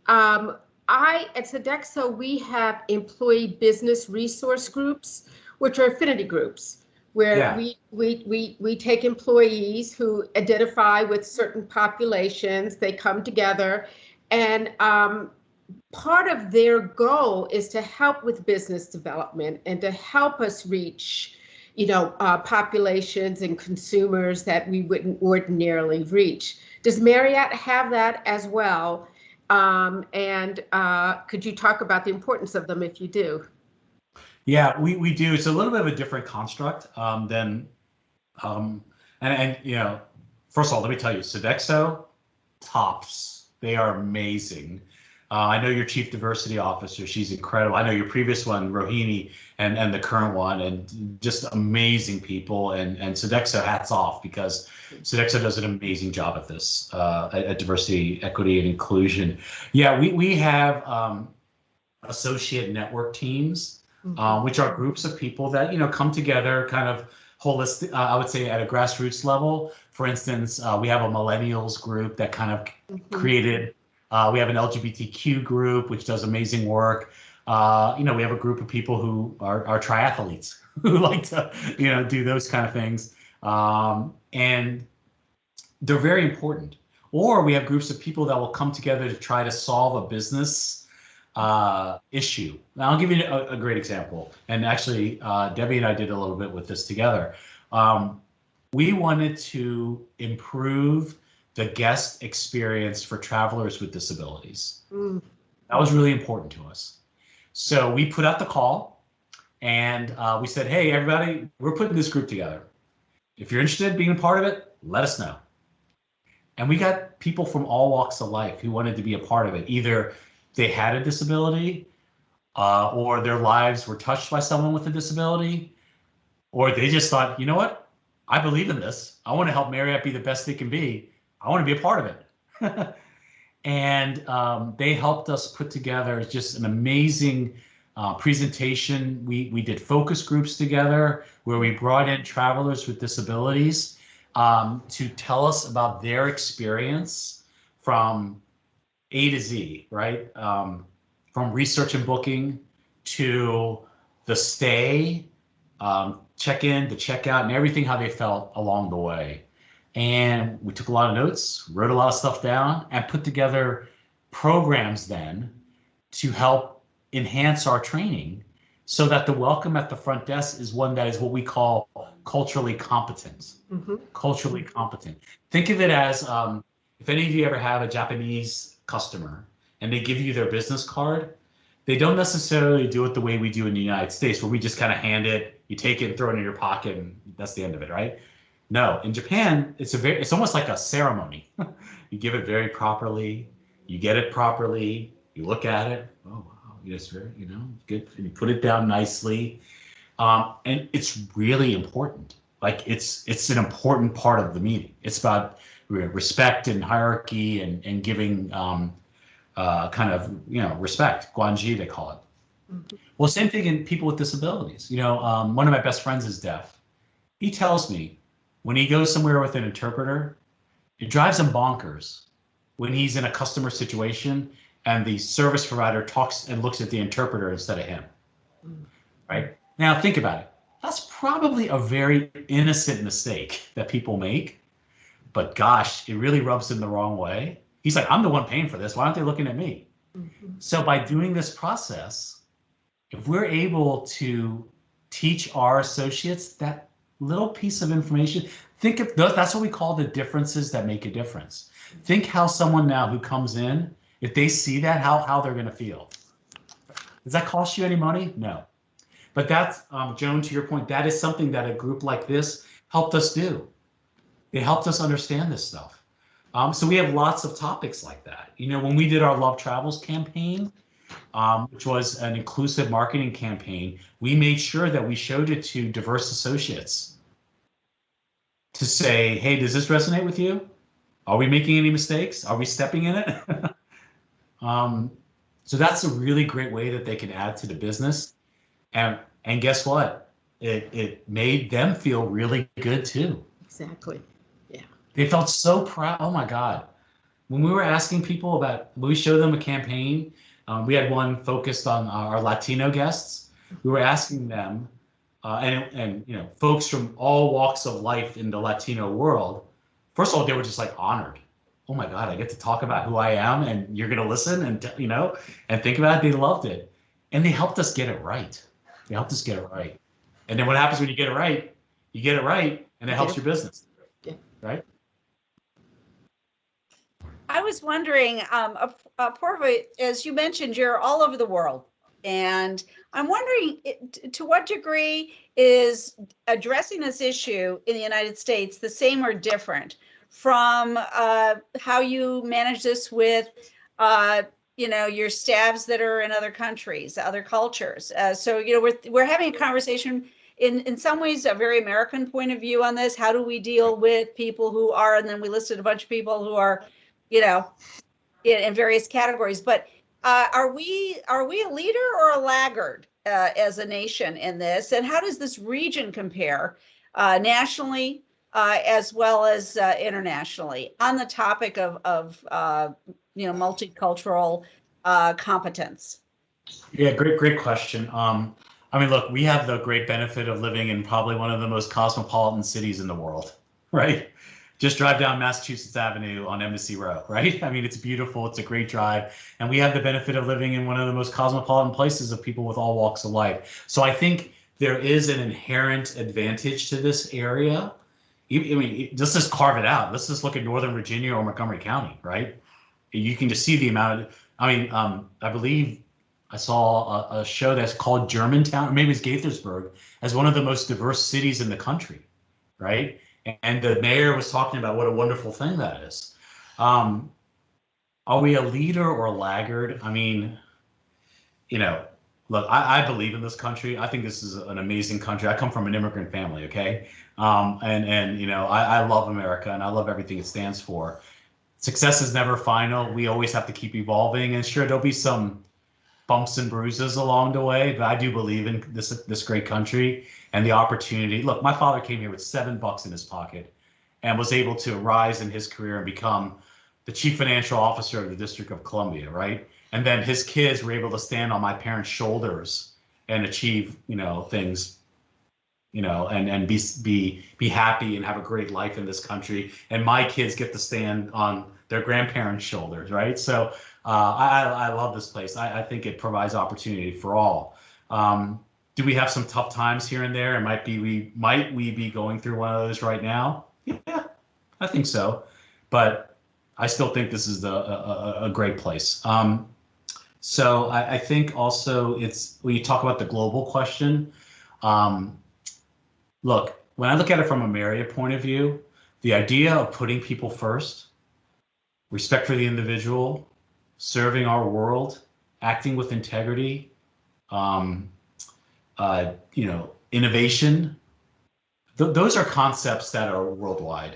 At Sodexo, we have employee business resource groups, which are affinity groups, where we take employees who identify with certain populations. They come together, and part of their goal is to help with business development and to help us reach populations and consumers that we wouldn't ordinarily reach. Does Marriott have that as well? And could you talk about the importance of them if you do? Yeah, we do. It's a little bit of a different construct than, first of all, let me tell you, Sodexo tops. They are amazing. I know your chief diversity officer, she's incredible. I know your previous one, Rohini, and the current one, and just amazing people. And Sodexo, hats off, because Sodexo does an amazing job at this, at diversity, equity, and inclusion. Yeah, we have associate network teams, which are groups of people that come together kind of holistic, I would say at a grassroots level. For instance, we have a millennials group that kind of created. We have an LGBTQ group, which does amazing work. We have a group of people who are triathletes who like to, do those kind of things. And they're very important. Or we have groups of people that will come together to try to solve a business issue. Now, I'll give you a great example. And actually, Debbie and I did a little bit with this together. We wanted to improve the guest experience for travelers with disabilities. That was really important to us. So we put out the call, and we said, hey, everybody, we're putting this group together. If you're interested in being a part of it, let us know. And we got people from all walks of life who wanted to be a part of it. Either they had a disability, or their lives were touched by someone with a disability, or they just thought, you know what? I believe in this. I want to help Marriott be the best they can be. I want to be a part of it. And they helped us put together just an amazing presentation. We did focus groups together where we brought in travelers with disabilities to tell us about their experience from A to Z, right? From research and booking to the stay, check-in, the check-out, and everything, how they felt along the way. And we took a lot of notes, wrote a lot of stuff down, and put together programs then to help enhance our training so that the welcome at the front desk is one that is what we call culturally competent. Culturally competent. Think of it as if any of you ever have a Japanese customer and they give you their business card, they don't necessarily do it the way we do in the United States, where we just kind of hand it, you take it and throw it in your pocket, and that's the end of it, right? No, in Japan, it's almost like a ceremony. You give it very properly, you get it properly, you look at it, oh wow, yes, very, good, and you put it down nicely, and it's really important. Like it's an important part of the meeting. It's about respect and hierarchy and giving kind of respect. Guanji, they call it. Well, same thing in people with disabilities. One of my best friends is deaf. He tells me when he goes somewhere with an interpreter, it drives him bonkers when he's in a customer situation and the service provider talks and looks at the interpreter instead of him. Right? Now think about it. That's probably a very innocent mistake that people make, but gosh, it really rubs him the wrong way. He's like, I'm the one paying for this. Why aren't they looking at me? So by doing this process, if we're able to teach our associates that little piece of information, think of that's what we call the differences that make a difference. Think how someone now who comes in, if they see that, how they're going to feel. Does that cost you any money? No. But that's, Joan, to your point, that is something that a group like this helped us do. They helped us understand this stuff. So we have lots of topics like that. When we did our Love Travels campaign, which was an inclusive marketing campaign, we made sure that we showed it to diverse associates to say, hey, does this resonate with you? Are we making any mistakes? Are we stepping in it? So that's a really great way that they can add to the business. And guess what? It made them feel really good too. Exactly. Yeah. They felt so proud. Oh my God. When we were asking people when we showed them a campaign, we had one focused on our Latino guests. We were asking them, and folks from all walks of life in the Latino world. First of all, they were just like honored. Oh my God, I get to talk about who I am, and you're gonna listen and and think about it. They loved it, and they helped us get it right. They helped us get it right. And then what happens when you get it right? You get it right, and it helps your business, right? I was wondering, Apoorva, as you mentioned, you're all over the world. And I'm wondering to what degree is addressing this issue in the United States the same or different from how you manage this with, your staffs that are in other countries, other cultures. So, we're having a conversation in some ways, a very American point of view on this. How do we deal with people who are, and then we listed a bunch of people who are, in various categories, but are we a leader or a laggard as a nation in this? And how does this region compare nationally as well as internationally on the topic of multicultural competence? Yeah, great question. Look, we have the great benefit of living in probably one of the most cosmopolitan cities in the world, right? Just drive down Massachusetts Avenue on Embassy Row, right? It's beautiful. It's a great drive. And we have the benefit of living in one of the most cosmopolitan places of people with all walks of life. So I think there is an inherent advantage to this area. I mean, just carve it out. Let's just look at Northern Virginia or Montgomery County, right? You can just see the amount of, I mean, I believe I saw a show that's called Germantown, or maybe it's Gaithersburg, as one of the most diverse cities in the country, right? And the mayor was talking about what a wonderful thing that is. Are we a leader or a laggard? I mean, you know, look, I believe in this country. I think this is an amazing country. I come from an immigrant family, okay? And you know, I love America and I love everything it stands for. Success is never final. We always have to keep evolving. And sure, there'll be some bumps and bruises along the way, but I do believe in this great country and the opportunity. Look, my father came here with $7 in his pocket and was able to rise in his career and become the chief financial officer of the District of Columbia, right? And then his kids were able to stand on my parents' shoulders and achieve, you know, things, you know, and be happy and have a great life in this country. And my kids get to stand on their grandparents' shoulders, right? So I love this place. I think it provides opportunity for all. Do we have some tough times here and there? And might we be going through one of those right now? Yeah, I think so. But I still think this is a great place. So I think also it's, when you talk about the global question, look, when I look at it from a Marriott point of view, the idea of putting people first, respect for the individual, serving our world, acting with integrity, you know, innovation, those are concepts that are worldwide.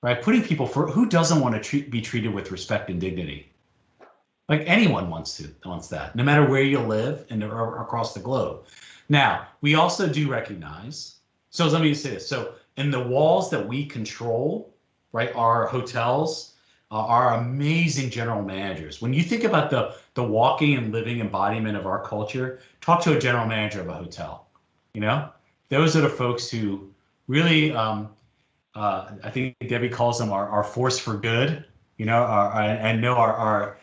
Right, putting people first. Who doesn't want to be treated with respect and dignity? Like anyone wants that, no matter where you live and across the globe. Now, we also do recognize. So let me say this. So in the walls that we control, right, our hotels, our amazing general managers. When you think about the walking and living embodiment of our culture, talk to a general manager of a hotel. You know, those are the folks who really. I think Debbie calls them our force for good, you know, and know our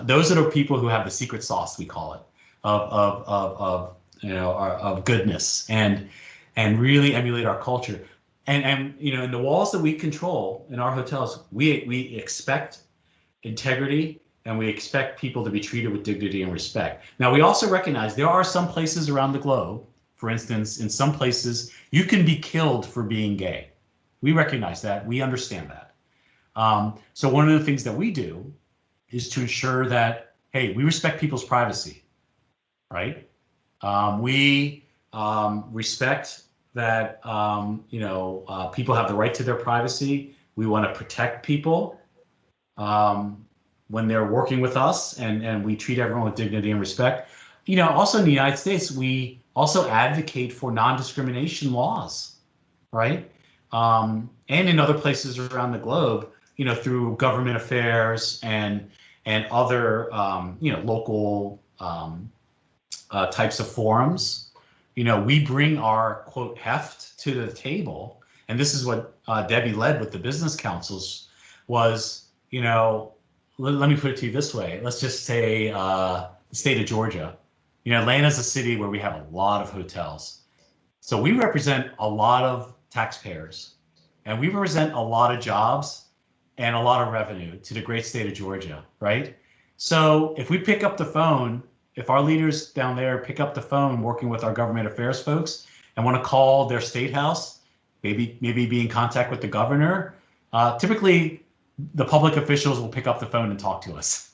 those are the people who have the secret sauce, we call it, of you know, of goodness and really emulate our culture. And you know, in the walls that we control in our hotels, we expect integrity and we expect people to be treated with dignity and respect. Now, we also recognize there are some places around the globe, for instance, in some places, you can be killed for being gay. We recognize that. We understand that. So one of the things that we do is to ensure that, hey, we respect people's privacy, right? We respect that, you know, people have the right to their privacy. We want to protect people when they're working with us, and we treat everyone with dignity and respect. You know, also in the United States, we also advocate for non-discrimination laws, right? And in other places around the globe, you know, through government affairs and other, you know, local types of forums, you know, we bring our, quote, heft to the table. And this is what Debbie led with the business councils was, you know, let me put it to you this way. Let's just say the state of Georgia. You know, Atlanta's a city where we have a lot of hotels. So we represent a lot of taxpayers, and we represent a lot of jobs and a lot of revenue to the great state of Georgia, right? So if we pick up the phone, if our leaders down there pick up the phone working with our government affairs folks and want to call their state house, maybe be in contact with the governor, typically the public officials will pick up the phone and talk to us,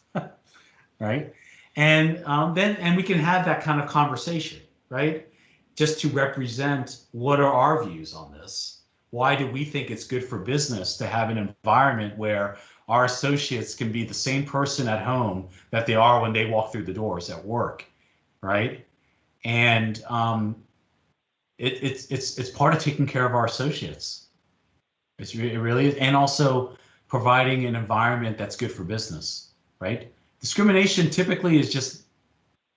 right? And then we can have that kind of conversation, right? Just to represent what are our views on this. Why do we think it's good for business to have an environment where our associates can be the same person at home that they are when they walk through the doors at work, right? And it's part of taking care of our associates. It really is, and also providing an environment that's good for business, right? Discrimination typically is just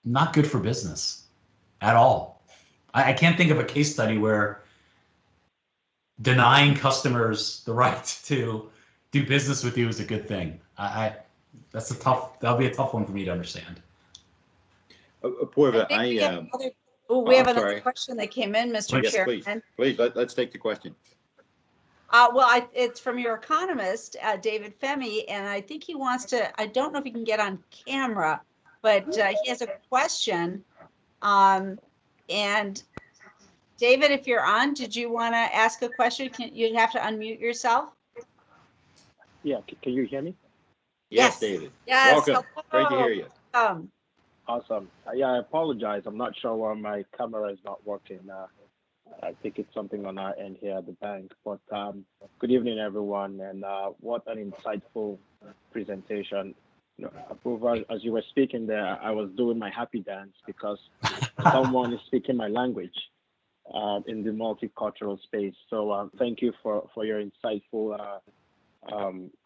not good for business at all. I can't think of a case study where denying customers the right to do business with you is a good thing. That'll be a tough one for me to understand. Apoorva, I think we have Oh, we Oh, have I'm another sorry. question that came in, Mr. Yes, please. Chairman. Please, let's take the question. Well, it's from your economist, David Femi, and I think he wants to, I don't know if he can get on camera, but he has a question. And David, if you're on, did you want to ask a question? You'd have to unmute yourself. Yeah, can you hear me? Yes, David. Yes. Welcome. Great to hear you. Awesome. Yeah, I apologize. I'm not sure why my camera is not working. I think it's something on our end here at the bank. But good evening, everyone, and what an insightful presentation. You know, Apoorva, as you were speaking there, I was doing my happy dance because someone is speaking my language in the multicultural space. So thank you for your insightful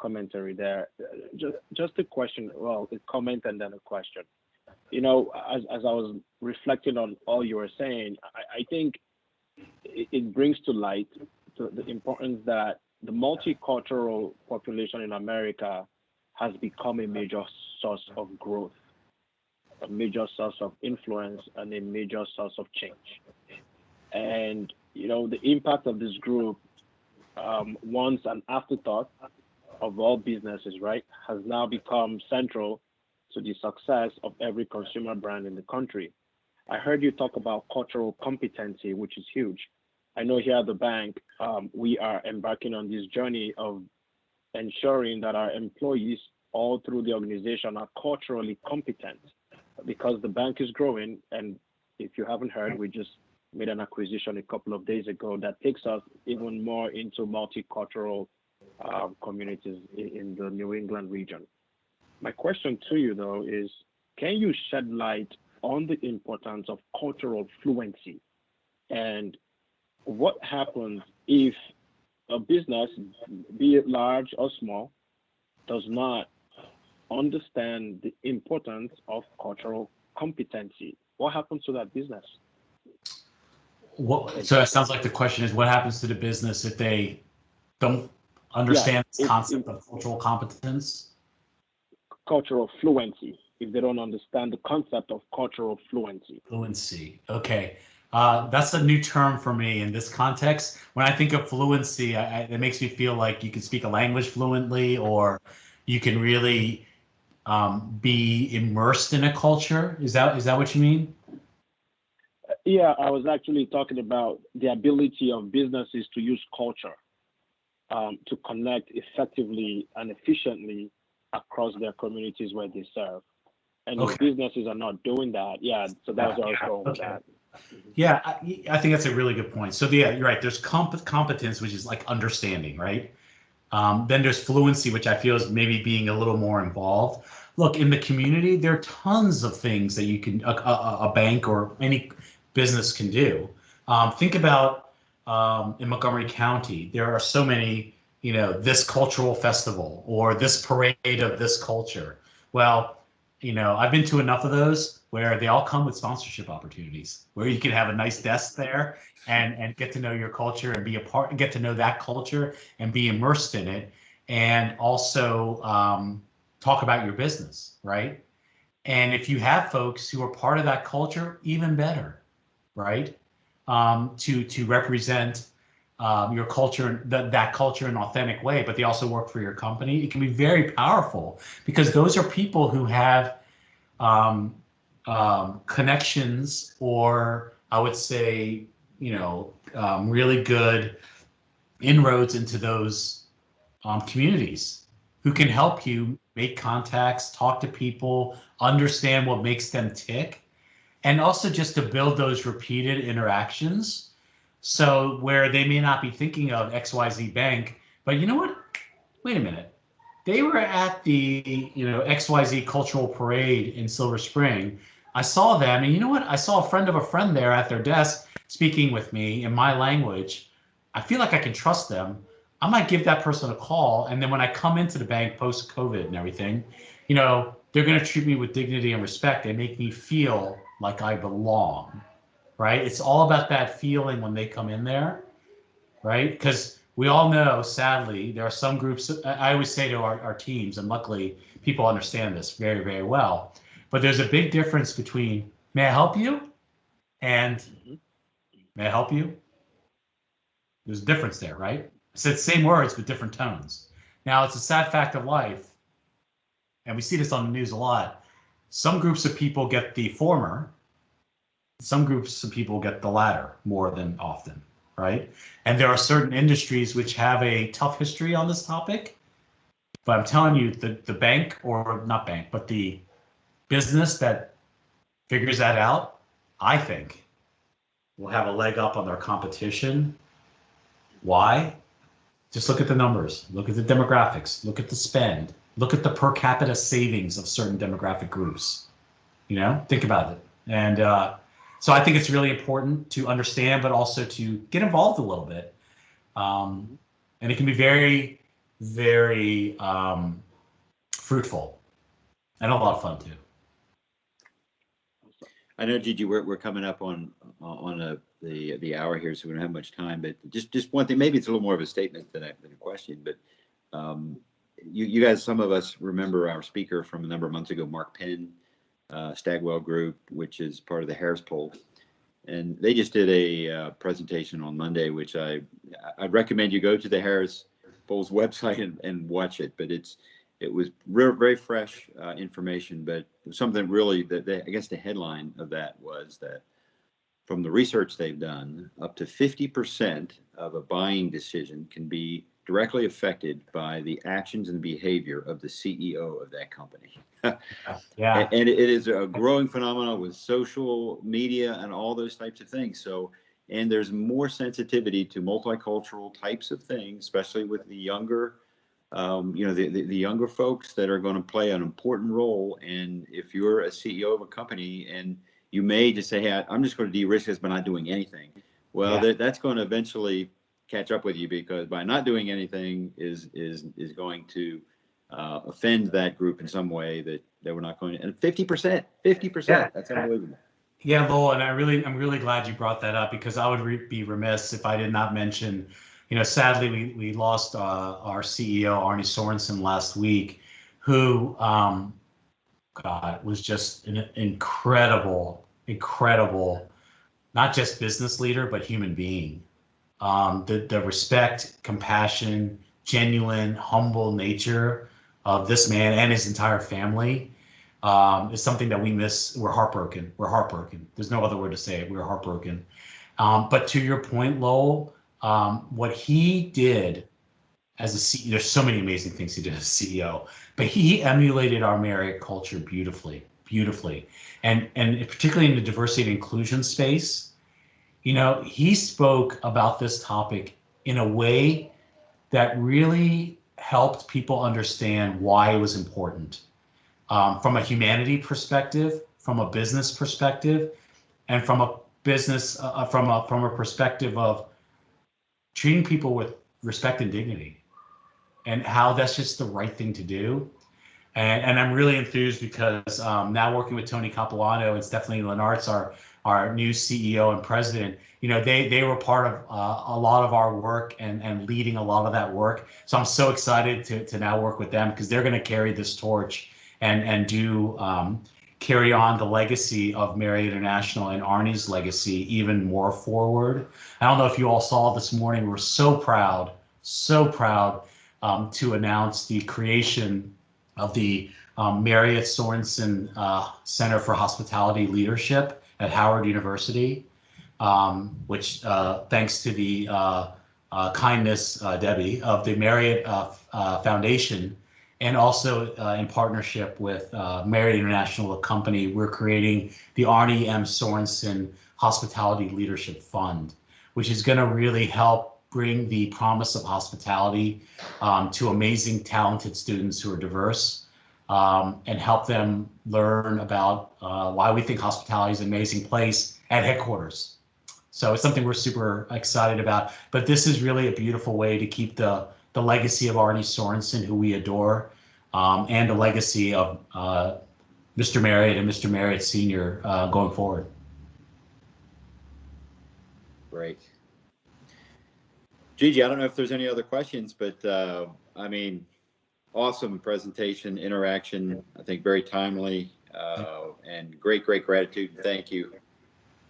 commentary there. Just a question, well, a comment and then a question. You know, as I was reflecting on all you were saying, I think it brings to light the importance that the multicultural population in America has become a major source of growth, a major source of influence, and a major source of change. And, you know, the impact of this group, once an afterthought of all businesses, right, has now become central to the success of every consumer brand in the country. I heard you talk about cultural competency, which is huge. I know here at the bank, we are embarking on this journey of ensuring that our employees all through the organization are culturally competent because the bank is growing. And if you haven't heard, we just made an acquisition a couple of days ago that takes us even more into multicultural communities in the New England region. My question to you, though, is can you shed light on the importance of cultural fluency and what happens if a business, be it large or small, does not understand the importance of cultural competency? What happens to that business? So it sounds like the question is what happens to the business if they don't understand this concept of cultural competence? Cultural fluency, if they don't understand the concept of cultural fluency. Fluency, okay. That's a new term for me in this context. When I think of fluency, it makes me feel like you can speak a language fluently, or you can really be immersed in a culture. Is that what you mean? Yeah, I was actually talking about the ability of businesses to use culture to connect effectively and efficiently across their communities where they serve. And if businesses are not doing that, so that's where I was going with that. Yeah, I think that's a really good point. So yeah, you're right. There's competence, which is like understanding, right? Then there's fluency, which I feel is maybe being a little more involved. Look, in the community, there are tons of things that you can, a bank or any business can do. Think about in Montgomery County, there are so many, you know, this cultural festival or this parade of this culture. Well, you know, I've been to enough of those where they all come with sponsorship opportunities where you can have a nice desk there and get to know your culture and be a part and get to know that culture and be immersed in it. And also talk about your business, right? And if you have folks who are part of that culture, even better, right? To represent your culture, that culture in an authentic way, but they also work for your company. It can be very powerful because those are people who have connections, or I would say, you know, really good inroads into those communities who can help you make contacts, talk to people, understand what makes them tick, and also just to build those repeated interactions. So where they may not be thinking of XYZ Bank, but you know what? Wait a minute. They were at the, you know, XYZ Cultural Parade in Silver Spring. I saw them, and you know what? I saw a friend of a friend there at their desk speaking with me in my language. I feel like I can trust them. I might give that person a call, and then when I come into the bank post-COVID and everything, you know, they're going to treat me with dignity and respect and make me feel like I belong. Right? It's all about that feeling when they come in there, right? Because we all know, sadly, there are some groups, I always say to our teams, and luckily people understand this very, very well, but there's a big difference between, may I help you? And may I help you? There's a difference there, right? I said same words with different tones. Now, it's a sad fact of life, and we see this on the news a lot. Some groups of people get the former, some groups of people get the latter more than often, right? And there are certain industries which have a tough history on this topic. But I'm telling you, the bank, or not bank, but the business that figures that out, I think, will have a leg up on their competition. Why? Just look at the numbers, look at the demographics, look at the spend, look at the per capita savings of certain demographic groups. You know, think about it. And so I think it's really important to understand, but also to get involved a little bit. And it can be very, very fruitful and a lot of fun too. I know, Gigi, we're coming up on the hour here, so we don't have much time. But just one thing, maybe it's a little more of a statement than a question. But you guys, some of us remember our speaker from a number of months ago, Mark Penn, Stagwell Group, which is part of the Harris Poll, and they just did a presentation on Monday, which I'd recommend you go to the Harris Poll's website and watch it. But it was very fresh information, but something really that I guess the headline of that was that from the research they've done, up to 50% of a buying decision can be directly affected by the actions and behavior of the CEO of that company. Yeah. And it is a growing phenomenon with social media and all those types of things. So, and there's more sensitivity to multicultural types of things, especially with the younger the younger folks that are going to play an important role. And if you're a CEO of a company and you may just say, hey, I'm just going to de-risk this by not doing anything. Well, that's going to eventually catch up with you, because by not doing anything is going to offend that group in some way that we're not going to. And 50%, that's unbelievable. Yeah, Lowell, and I'm really glad you brought that up, because I would be remiss if I did not mention, sadly we lost our CEO Arnie Sorensen last week, who was just an incredible, not just business leader but human being. The respect, compassion, genuine, humble nature of this man and his entire family is something that we miss. We're heartbroken. There's no other word to say it. We're heartbroken. But to your point, Lowell, what he did as a CEO, there's so many amazing things he did as a CEO, but he emulated our Marriott culture beautifully. And particularly in the diversity and inclusion space, he spoke about this topic in a way that really helped people understand why it was important. From a humanity perspective, from a business perspective, and from a perspective of treating people with respect and dignity, and how that's just the right thing to do. And I'm really enthused because now working with Tony Capilano and Stephanie Lenartz, our new CEO and president, they were part of a lot of our work and leading a lot of that work. So I'm so excited to now work with them, because they're going to carry this torch and do carry on the legacy of Marriott International and Arnie's legacy even more forward. I don't know if you all saw this morning, we're so proud to announce the creation of the Marriott Sorensen Center for Hospitality Leadership at Howard University, which thanks to the kindness, Debbie, of the Marriott Foundation, and also in partnership with Marriott International, a company, we're creating the Arnie M. Sorensen Hospitality Leadership Fund, which is going to really help bring the promise of hospitality to amazing, talented students who are diverse, and help them learn about why we think hospitality is an amazing place at headquarters. So it's something we're super excited about. But this is really a beautiful way to keep the legacy of Arnie Sorensen, who we adore, and the legacy of Mr. Marriott and Mr. Marriott Sr. Going forward. Great. Gigi, I don't know if there's any other questions, but awesome presentation, interaction, I think very timely, and great gratitude. Thank you.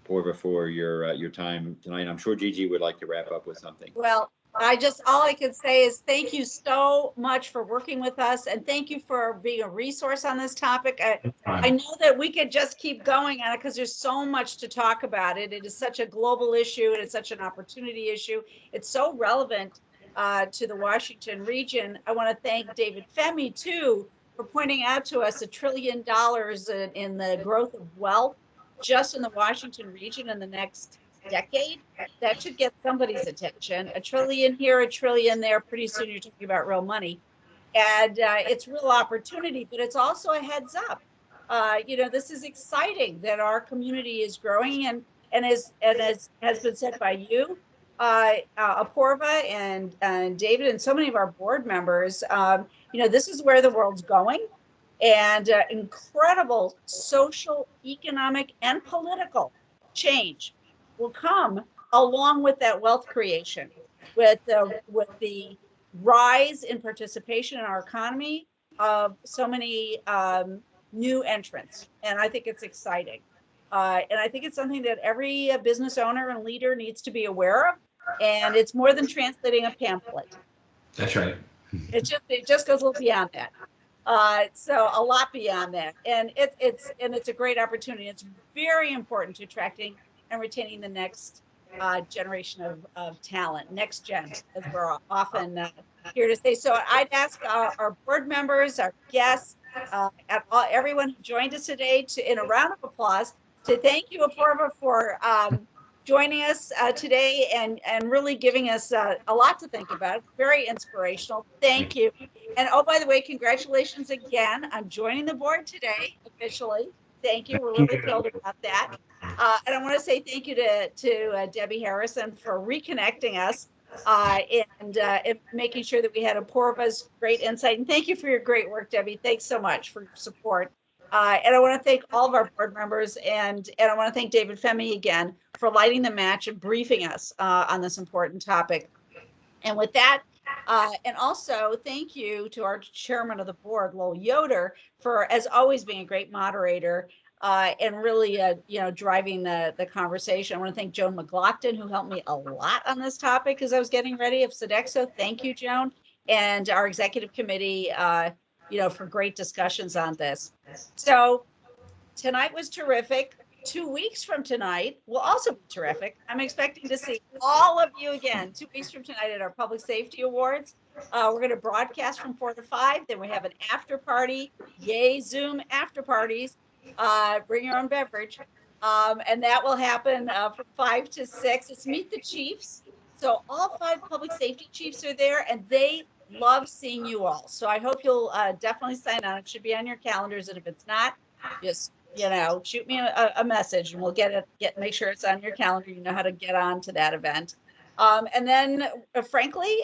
Apoorva, for your time tonight. I'm sure Gigi would like to wrap up with something. Well, all I can say is thank you so much for working with us, and thank you for being a resource on this topic. I know that we could just keep going on it because there's so much to talk about it. It is such a global issue, and it's such an opportunity issue. It's so relevant to the Washington region. I want to thank David Femi too for pointing out to us $1 trillion in the growth of wealth just in the Washington region in the next decade. That should get somebody's attention. $1 trillion here, $1 trillion there. Pretty soon you're talking about real money. And it's real opportunity, but it's also a heads up. This is exciting that our community is growing, and as has been said by you, Apoorva and David and so many of our board members, this is where the world's going, and incredible social, economic, and political change will come along with that wealth creation, with the rise in participation in our economy of so many new entrants. And I think it's exciting. And I think it's something that every business owner and leader needs to be aware of. And it's more than translating a pamphlet. That's right. It just goes a little beyond that. So a lot beyond that. And it's a great opportunity. It's very important to attracting and retaining the next generation of talent, next gen, as we're often here to say. So I'd ask our board members, our guests, everyone who joined us today in a round of applause to thank you, Apoorva, for joining us today and really giving us a lot to think about. Very inspirational. Thank you. And oh, by the way, congratulations again on joining the board today officially. Thank you. We're really thrilled about that. And I want to say thank you to Debbie Harrison for reconnecting us and making sure that we had Apoorva's great insight. And thank you for your great work, Debbie. Thanks so much for your support. And I want to thank all of our board members, and I want to thank David Femi again for lighting the match and briefing us on this important topic. And with that, and also thank you to our chairman of the board, Lowell Yoder, for, as always, being a great moderator and really, driving the conversation. I want to thank Joan McLaughlin, who helped me a lot on this topic as I was getting ready of Sodexo. Thank you, Joan, and our executive committee, for great discussions on this. So tonight was terrific. 2 weeks from tonight will also be terrific. I'm expecting to see all of you again 2 weeks from tonight at our Public Safety Awards. We're going to broadcast from 4 to 5. Then we have an after party. Yay, Zoom after parties. Bring your own beverage. And that will happen from 5 to 6. It's Meet the Chiefs. So all 5 public safety chiefs are there, and they love seeing you all. So I hope you'll definitely sign on. It should be on your calendars. And if it's not, just shoot me a message and we'll make sure it's on your calendar. You know how to get on to that event. And then frankly,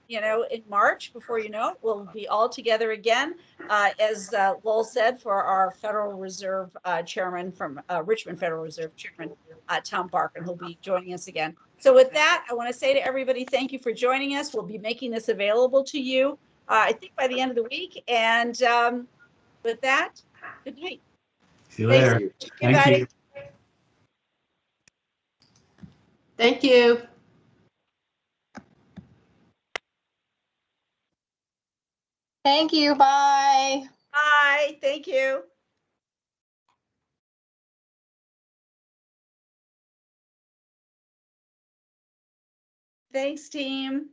in March, before you know it, we'll be all together again, as Lowell said, for our Federal Reserve chairman from Richmond Federal Reserve Chairman, Tom Barkin, who'll be joining us again. So with that, I want to say to everybody, thank you for joining us. We'll be making this available to you, I think by the end of the week. And with that, good night. See you later. Thank you. Thank you. Thank you. Bye. Bye. Thank you. Thanks, team.